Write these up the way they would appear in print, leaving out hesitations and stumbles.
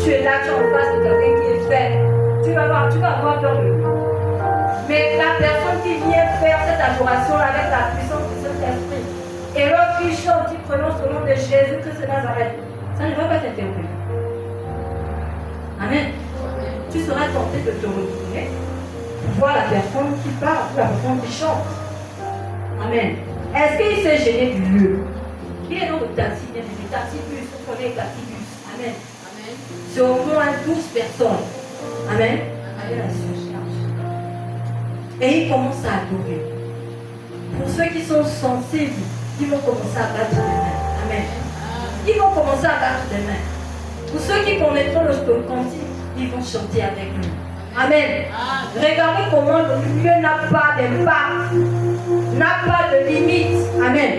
tu es là, tu es en face de quelqu'un qui est faible, tu vas avoir peur de lui. Mais la personne qui vient faire cette adoration avec la puissance de cet esprit, et lorsqu'il chante, il prononce le nom de Jésus-Christ de Nazareth, ça ne va pas t'interpeller. Amen. Tu seras tenté de te retourner pour voir la personne qui parle, la personne qui chante. Amen. Est-ce qu'il s'est gêné du lieu? Il est dans le taxi, bien sûr, taxi-bus, vous prenez le taxi-bus. Amen. Amen. C'est au moins 12 personnes. Amen. Allez la surcharge. Et il commence à adorer. Pour ceux qui sont sensibles, ils vont commencer à battre des mains. Amen. Ils vont commencer à battre des mains. Pour ceux qui connaîtront le cantique, ils vont chanter avec nous. Amen. Regardez comment le lieu n'a pas d'impact, n'a pas de limite. Amen.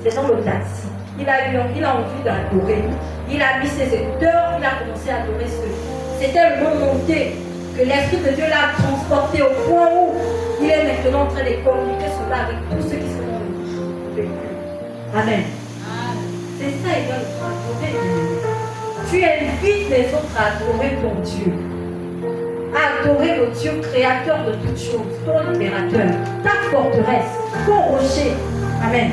C'est dans le taxi. Il a envie d'adorer. Il a mis ses écouteurs, il a commencé à adorer ceux. C'était le moment monté que l'Esprit de Dieu l'a transporté au point où il est maintenant en train de communiquer cela avec tous ceux qui sont dans le véhicule. Amen. C'est ça, il doit nous adorer. Tu invites les autres à adorer ton Dieu. À adorer le Dieu créateur de toutes choses, ton libérateur, ta forteresse, ton rocher. Amen.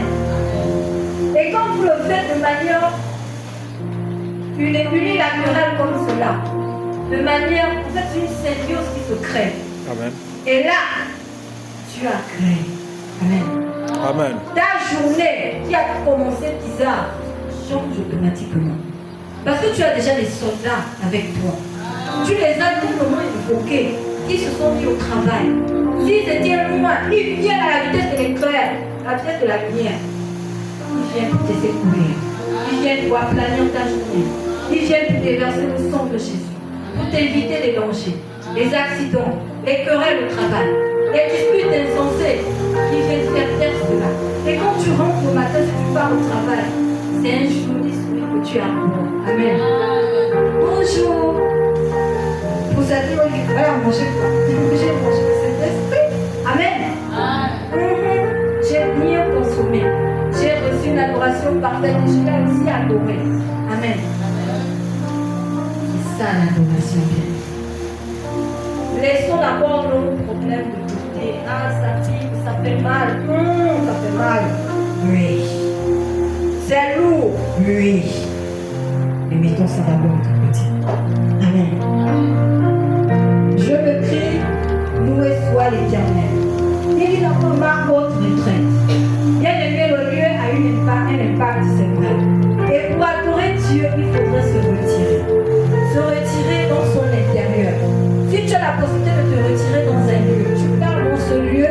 Et quand vous le faites de manière unilatérale comme cela, de manière, vous faites une symbiose qui se crée. Amen. Et là, tu as créé. Amen. Amen. Ta journée qui a commencé bizarre change automatiquement. Parce que tu as déjà des soldats avec toi. Tu les as complètement évoqués. Ils se sont mis au travail. S'ils étaient loin, ils viennent à la vitesse de l'éclair, à la vitesse de la lumière. Ils viennent pour te secourir. Ils viennent pour aplanir ta journée. Ils viennent pour déverser le sang de Jésus. Pour t'éviter les dangers, les accidents, les querelles au travail, les disputes insensées. Ils viennent faire taire cela. Et quand tu rentres au matin, si tu pars au travail, c'est un joli sourire que tu as. Amen. Bonjour. Vous avez dit, oui, voilà, mangez quoi? J'ai mangé le Saint-Esprit. Amen. J'ai bien consommé. J'ai reçu une adoration parfaite et je l'ai aussi adoré. Amen. C'est ça l'adoration bien. Laissons d'abord nos problèmes de côté. Ah, ça pique, ça fait mal. Ça fait mal. Oui. C'est lourd. Oui. Mais mettons ça d'abord de côté. Amen. Je me crie, loué soit l'Éternel. Il n'a pas marre votre retraite. Bien aimé, le lieu a un impact, c'est vrai. Et pour adorer Dieu, il faudrait se retirer. Se retirer dans son intérieur. Si tu as la possibilité de te retirer dans un lieu, tu pars dans ce lieu,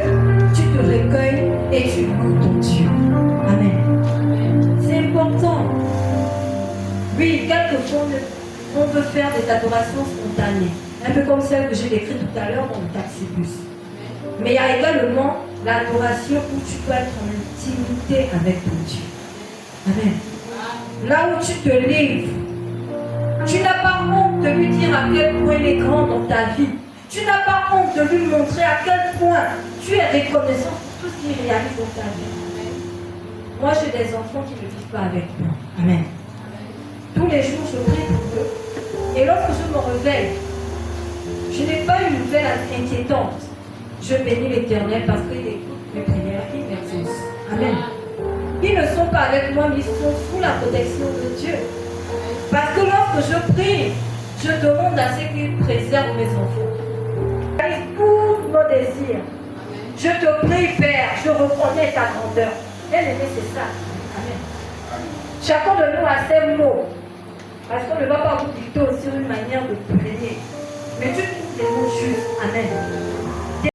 tu te recueilles et tu loues ton Dieu. Amen. C'est important. Oui, quelquefois, on peut faire des adorations spontanées. Un peu comme celle que j'ai décrite tout à l'heure dans le taxi-bus. Mais il y a également l'adoration où tu peux être en intimité avec ton Dieu. Amen. Là où tu te livres, tu n'as pas honte de lui dire à quel point il est grand dans ta vie. Tu n'as pas honte de lui montrer à quel point tu es reconnaissant pour tout ce qu'il réalise dans ta vie. Moi, j'ai des enfants qui ne vivent pas avec moi. Amen. Tous les jours, je prie pour eux. Et lorsque je me réveille, je n'ai pas une nouvelle inquiétante. Je bénis l'Éternel parce qu'il écoute mes prières, il m'exauce. Amen. Ils ne sont pas avec moi, mais ils sont sous la protection de Dieu. Parce que lorsque je prie, je demande à ce qu'il préserve mes enfants. Il tous nos désirs. Je te prie, Père, je reconnais ta grandeur. Bien-aimé, c'est ça. Amen. Chacun de nous a ses mots. Parce qu'on ne va pas vous dicter aussi une manière de prier. Mais tu trouves des mots justes. Amen.